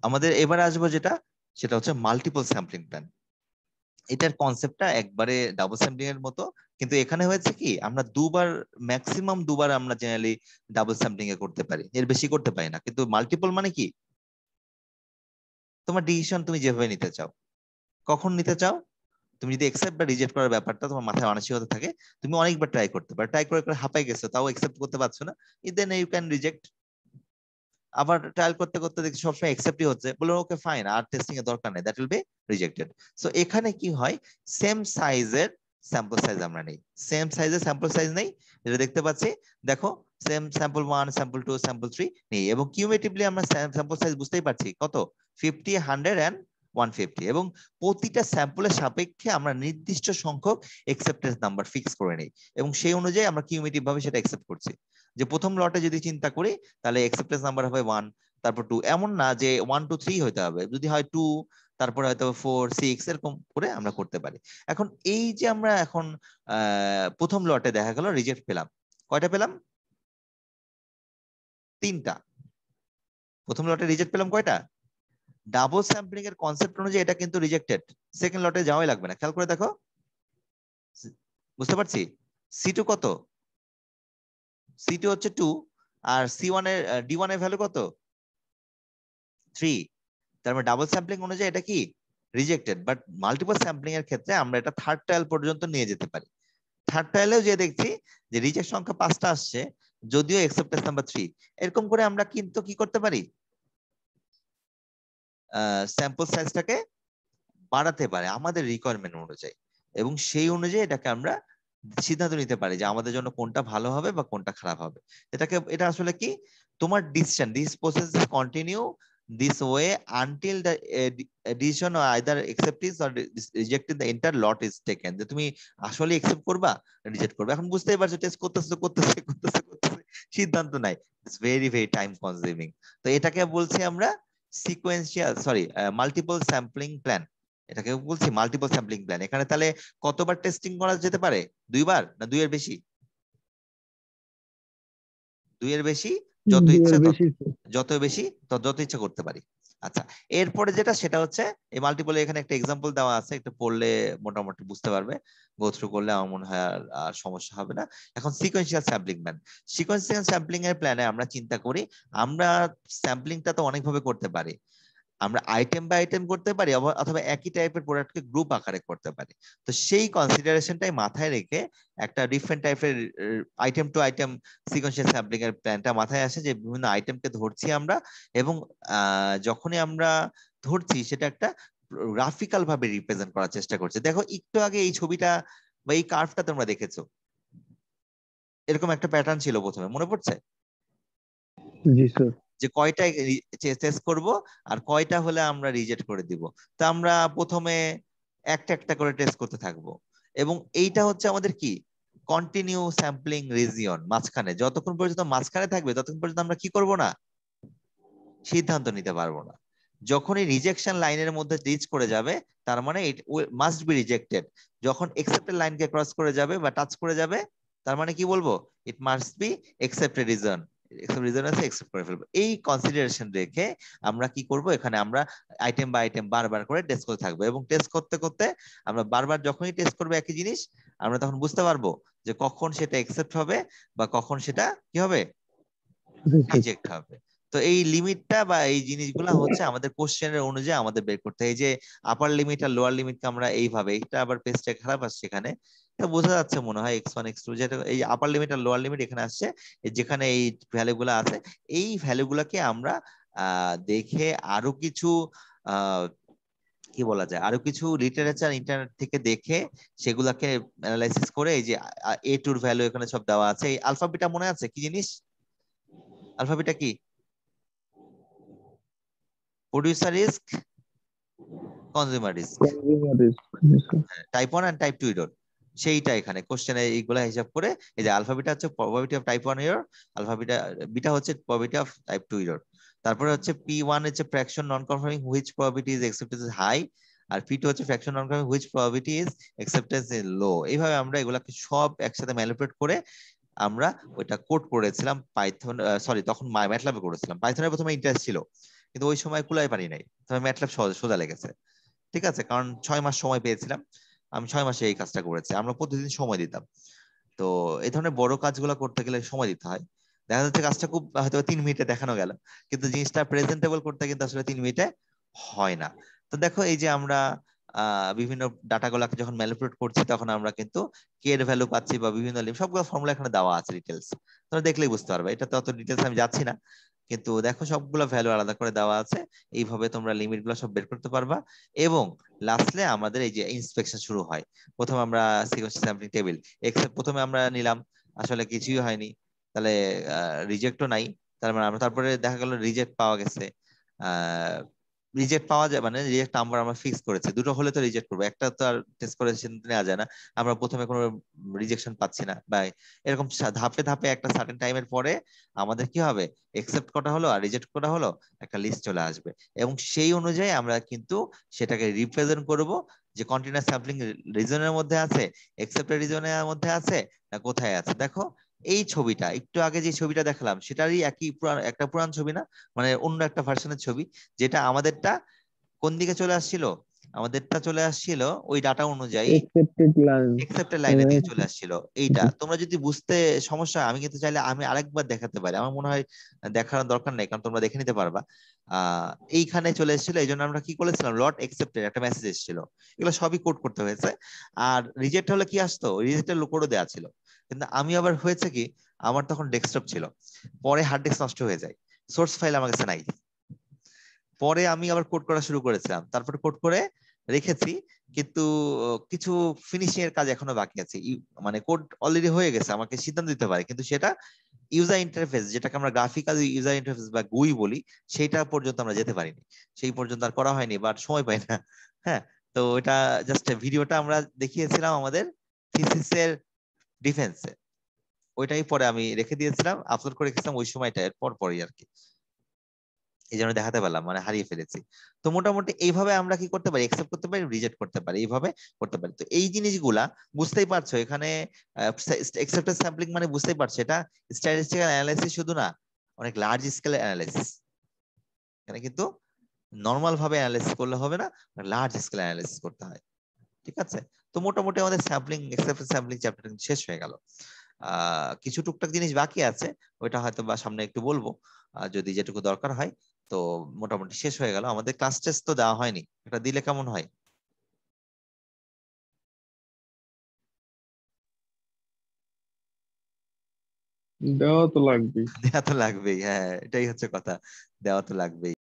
আমাদের এবার আসবো যেটা, সেটা হচ্ছে মাল্টিপল স্যাম্পলিং প্ল্যান। এটার কনসেপ্টটা একবারে ডাবল স্যাম্পলিং এর মতো, কিন্তু এখানে হয়েছে কি আমরা দুবার, ম্যাক্সিমাম দুবার আমরা জেনারেলি ডাবল স্যাম্পলিং এ করতে পারি, এর বেশি করতে পারি না। কিন্তু মাল্টিপল মানে কি, তোমার ডিসিশন তুমি যেভাবে নিতে চাও, কখন নিতে চাও, তুমি যদি একসেপ্ট বা রিজেক্ট করার ব্যাপারটা তোমার মাথায় মানসিকতা থাকে, তুমি অনেকবার ট্রাই করতে পারো, ট্রাই করে করে হাঁপাই গেছো তাও একসেপ্ট করতে পারছো না, দেন ইউ ক্যান রিজেক্ট। আবার ট্রায়াল করতে করতে দেখছি সবসময় একসেপ্টই হচ্ছে, বলে ওকে ফাইন, আর টেস্টিং এর দরকার নেই, that will be rejected. So এখানে কি হয়, সেম সাইজের স্যাম্পল সাইজ আমরা নেই, সেম সাইজের স্যাম্পল সাইজ নেই, যেটা দেখতে পাচ্ছি, দেখো সেম স্যাম্পল 1, স্যাম্পল 2, স্যাম্পল 3 নেই, এবং কিউমেটিভলি আমরা স্যাম্পল সাইজ বুঝতেই পারছি কত, 50, 100 এন্ড 150, এবং প্রতিটা স্যাম্পলের সাপেক্ষে আমরা নির্দিষ্ট সংখ্যক একসেপ্টেন্স নাম্বার ফিক্স করে নেই, এবং সেই অনুযায়ী আমরা কিউমেটিভ ভাবে সেটা একসেপ্ট করছি। যে প্রথম লটে যদি চিন্তা করি, তাহলে একসেপ্টেন্স নাম্বার হবে 1, তারপর 2, এমন না যে 1 2 3 হইতে হবে, যদি হয় 2, তারপরে হয়তো 4 6, এরকম করে আমরা করতে পারি। এখন এই যে আমরা এখন প্রথম লটে দেখা গেল রিজেক্ট পেলাম, কয়টা পেলাম, 3টা। প্রথম লটে রিজেক্ট পেলাম কয়টা, ডাবল স্যাম্পলিং এর কনসেপ্ট অনুযায়ী এটা কিন্তু রিজেক্টেড, সেকেন্ড লটে যাওয়াই লাগবে না, খেয়াল করে দেখো, বুঝতে পারছি। C2 কত, C2 হচ্ছে 2, আর C1 এর D1 এর ভ্যালু কত, 3। তার মানে ডাবল স্যাম্পলিং অনুযায়ী এটা কি রিজেক্টেড, বাট মাল্টিপল স্যাম্পলিং এর ক্ষেত্রে আমরা এটা থার্ড ট্রায়াল পর্যন্ত নিয়ে যেতে পারি। থার্ড ট্রায়ালেও যে দেখছি যে রিজেক্ট সংখ্যা 5টা আসছে, যদিও অ্যাকসেপ্টেন্স নাম্বার 3, এরকম করে আমরা কিন্তু কি করতে পারি, স্যাম্পল সাইজটাকে বাড়াতে পারে আমাদের রিকোয়ারমেন্ট অনুযায়ী, এবং সেই অনুযায়ী এটাকে আমরা সিদ্ধান্ত নিতে পারি যে আমাদের জন্য কোনটা ভালো হবে বা কোনটা খারাপ হবে। এটা আসলে কি, তোমার decision, this process continue this way until the decision or either acceptance or rejecting the entire lot is taken, যে তুমি আসলে একসেপ্ট করবা, রিজেক্ট করবে। এখন বুঝতেই পারছো টেস্ট করতেছে করতেছে করতেছে করতেছে, সিদ্ধান্ত নাই, it's very very time consuming. তো এটাকে বলছি আমরা sequential, sorry, multiple sampling plan, এটাকে বলছি মাল্টিপল স্যাম্পলিং প্ল্যান। এখানে তাহলে কতবার টেস্টিং করা যেতে পারে, 2বার না 2 এর বেশি, 2 এর বেশি, যত ইচ্ছা যত বেশি যত ইচ্ছা করতে পারি। আচ্ছা, এরপরে যেটা সেটা হচ্ছে এই মাল্টিপল, এখানে একটা এক্সাম্পল দেওয়া আছে, একটু পড়লে মোটামুটি বুঝতে পারবে, গো থ্রু করলে আমার মনে হয় আর সমস্যা হবে না। এখন sequential sampling plan, sequential sampling এর প্ল্যানে আমরা চিন্তা করি, আমরা স্যাম্পলিংটা তো অনেকভাবে করতে পারি, আমরা আইটেম বাই আইটেম করতে পারি, অথবা একই টাইপের প্রোডাক্টকে গ্রুপ আকারে করতে পারি। তো সেই কনসিডারেশনটাই মাথায় রেখে একটা ডিফারেন্ট টাইপের item to item sequential sampling এর প্ল্যানটা মাথায় আসে, যে বিভিন্ন আইটেমকে ধরছি আমরা, এবং যখনই আমরা ধরছি সেটা একটা গ্রাফিক্যাল ভাবে রিপ্রেজেন্ট করার চেষ্টা করছে। দেখো একটু আগে এই ছবিটা বা এই কার্ভটা তোমরা দেখেছো, এরকম একটা প্যাটার্ন ছিল প্রথমে, মনে পড়ছে? জি স্যার। যে কয়টা টেস্ট করব আর কয়টা হলে আমরা রিজেক্ট করে দিব। তো আমরা প্রথমে একটা একটা করে টেস্ট করতে থাকবো, এবং এইটা হচ্ছে আমাদের কি কন্টিনিউ স্যাম্পলিং রিজিয়ন, মাঝখানে যতক্ষণ পর্যন্ত মাঝখানে থাকবে ততক্ষণ পর্যন্ত আমরা কি করব না, সিদ্ধান্ত নিতে পারবো না। যখনই রিজেকশন লাইনের মধ্যে রিচ করে যাবে, তার মানে ইট মাস্ট বি রিজেক্টেড। যখন একসেপ্টেড লাইনকে ক্রস করে যাবে বা টাচ করে যাবে, তার মানে কি বলবো, it must be accepted reason, reason আছে, একসেপ্ট করে ফেলবো। এই কনসিডারেশন রেখে আমরা কি করব, এখানে আমরা আইটেম বাই আইটেম বারবার করে টেস্ট করতে থাকবো, এবং টেস্ট করতে করতে আমরা বারবার যখনই টেস্ট করবো একই জিনিস, আমরা তখন বুঝতে পারবো যে কখন সেটা একসেপ্ট হবে বা কখন সেটা কি হবে, রিজেক্ট হবে। তো এই লিমিটটা বা এই জিনিসগুলা হচ্ছে আমাদের কোশ্চেনের অনুযায়ী আমাদের বের করতে হয়। এই যে আপার লিমিট আর লোয়ার লিমিটকে আমরা এইভাবে, এটা আবার পেজটা খারাপ আসছে এখানে, এটা বোঝা যাচ্ছে মনে হয় x1 x2, যেটা এই আপার লিমিট আর লোয়ার লিমিট এখানে আসছে, যেখানে এই ভ্যালু গুলা আছে, এই ভ্যালু গুলাকে আমরা দেখে আরো কিছু আহ কি বলা যায়, আরো কিছু লিটারেচার ইন্টারনেট থেকে দেখে সেগুলাকে অ্যানালাইসিস করে, এই যে A2 এর ভ্যালু এখানে সব দেওয়া আছে। এই আলফা বিটা মনে আছে কি জিনিস, আলফা বিটা কি, producer risk, consumer risk, type 1 and type 2 error, সেইটা এখানে কোশ্চেনে এইগুলা হিসাব করে, এই যে আলফা বিটা হচ্ছে probability of type 1 error, alpha beta beta হচ্ছে প্রবাবিলিটি অফ টাইপ 2 এরর, তারপরে হচ্ছে P1 হচ্ছে fraction non conforming which probability is acceptance is high, আর P2 হচ্ছে fraction non conforming which probability is acceptance is low. এইভাবে আমরা এগুলাকে সব একসাথে ম্যানিপুলেট করে আমরা ওইটা কোড করেছিলাম পাইথন, সরি তখন ম্যাটল্যাবে করেছিলাম, পাইথনের প্রথমে ইন্টারেস্ট ছিল, কিন্তু ওই সময় কুলাই পারি নাই, তবে ম্যাটল্যাব সোজা লেগেছে। ঠিক আছে, কারণ 6 মাস সময় পেয়েছিলাম, আমি 6 মাসে এই কাজটা করেছি। আমরা প্রতিদিন সময় দিতাম। তো এই ধরনের বড় কাজগুলো করতে গেলে সময় দিতে হয়। দেখা যাচ্ছে কাজটা খুব হয়তো 3 মিনিটে দেখানো গেল, কিন্তু জিনিসটা প্রেজেন্টেবল করতে কিন্তু আসলে 3 মিনিটে হয় না। তো দেখো এই যে আমরা বিভিন্ন ডাটাগুলোকে যখন ম্যানিপুলেট করছি, তখন আমরা কিন্তু কে এর ভ্যালু পাচ্ছি বা বিভিন্ন সবগুলো ফর্মুলা এখানে দেওয়া আছে ডিটেলস, তোমরা দেখলেই বুঝতে পারবে। এটা তো অত ডিটেলস আমি যাচ্ছি না, কিন্তু দেখো সবগুলো ভ্যালু আলাদা করে দেওয়া আছে। এইভাবে তোমরা লিমিট গুলো সব বের করতে পারবা। এবং লাস্টে আমাদের এই যে ইন্সপেকশন শুরু হয়। প্রথমে আমরা সিকোয়েন্স স্যাম্পলিং টেবিল এক্সেপ্ট প্রথমে আমরা নিলাম, আসলে কিছুই হয়নি, তাহলে রিজেক্টও নাই। তার মানে আমরা তারপরে দেখা গেল রিজেক্ট পাওয়া গেছে। রিজেক্ট পাওয়া যায় মানে রিজেক্ট নাম্বার আমরা ফিক্স করেছি, দুটো হলে তো রিজেক্ট করবো, একটা তো আর টেস্ট করে নেওয়া যায় না। আমরা প্রথমে কোনো রিজেকশন পাচ্ছি না বা এরকম ধাপে ধাপে একটা সার্টেন টাইমের পরে আমাদের কি হবে, একসেপ্ট করা হলো আর রিজেক্ট করা হলো, একটা লিস্ট চলে আসবে। এবং সেই অনুযায়ী আমরা কিন্তু সেটাকে রিপ্রেজেন্ট করব, যে কন্টিনিউয়াস স্যাম্পলিং রিজনের মধ্যে আছে, একসেপ্টেড রিজনের মধ্যে আছে, না কোথায় আছে। দেখো এই ছবিটা একটু আগে যে ছবিটা দেখালাম সেটারই একই পুরান একটা পুরান ছবি না, মানে অন্য একটা ভার্সনের ছবি, যেটা আমাদেরটা কোন দিকে চলে আসছিল, আমাদেরটা চলে আসছিল ওই ডাটা অনুযায়ী accepted line একসেপ্টেড লাইনের দিকে চলে আসছিল। এইটা তোমরা যদি বুঝতে সমস্যা, আমি কিন্তু চাইলে আমি আরেকবার দেখাতে পারি, আমার মনে হয় দেখার দরকার নেই, কারণ তোমরা দেখে নিতে পারবা। আহ এইখানে চলে এসেছিল, এই জন্য আমরা কি করেছিলাম, লট একসেপ্টেড একটা মেসেজ এসেছিল, এগুলো সবই কোড করতে হয়েছে। আর রিজেক্ট হলে কি আসতো, রিজেক্টের কোডও দেওয়া ছিল। কিন্তু আমি আবার হয়েছে কি, আমার তখন ডেস্কটপ ছিল, পরে হার্ড ডিস্ক নষ্ট হয়ে যায়, সোর্স ফাইল আমার কাছে নাই। পরে আমি আবার কোড করা শুরু করেছিলাম, তারপর কোড করে রেখেছি, কিন্তু কিছু ফিনিশিং এর কাজ এখনো বাকি আছে। মানে কোড অলরেডি হয়ে গেছে, আমাকে সিদ্ধান্ত দিতে পারে, কিন্তু সেটা ইউজার ইন্টারফেস, যেটাকে আমরা গ্রাফিক্যাল ইউজার ইন্টারফেস বা গুই বলি, সেইটা পর্যন্ত আমরা যেতে পারিনি। সেই পর্যন্ত আর করা হয়নি, বাট সময় পাই না। হ্যাঁ, তো এটা জাস্ট ভিডিওটা আমরা দেখিয়েছিলাম আমাদের থিসিসের ডিফেন্সে, ওইটাই পরে আমি রেখে দিয়েছিলাম, আপলোড করে রেখেছিলাম ওই সময়টা, এর পরই আর কি। এই জন্য দেখাতে পারলাম, মানে হারিয়ে ফেলেছি। তো মোটামুটি এইভাবে আমরা কি করতে পারি, একসেপ্ট করতে পারি, রিজেক্ট করতে পারি, এইভাবে করতে পারি। তো এই জিনিসগুলা বুঝতেই পারছো এখানে, একসেপ্টেড স্যাম্পলিং মানে বুঝতেই পারছো এটা স্ট্যাটিস্টিক্যাল অ্যানালাইসিস শুধু না, অনেক লার্জ স্কেল অ্যানালাইসিস। এখানে কিন্তু নর্মাল ভাবে অ্যানালাইসিস করলে হবে না, লার্জ স্কেল অ্যানালাইসিস করতে হয়। ঠিক আছে, তো মোটামুটি আমাদের স্যাম্পলিং একসেপ্টেড স্যাম্পলিং চ্যাপ্টার শেষ হয়ে গেল। কিছু টুকটাক জিনিস বাকি আছে, ওইটা হয়তো বা সামনে একটু বলবো যদি যেটুকু দরকার হয়। তো মোটামুটি শেষ হয়ে গেল। আমাদের ক্লাস টেস্ট তো দেওয়া হয়নি, এটা দিলে কেমন হয়? দেওয়া তো লাগবেই। দেওয়া তো লাগবেই, হ্যাঁ এটাই হচ্ছে কথা, দেওয়া তো লাগবেই।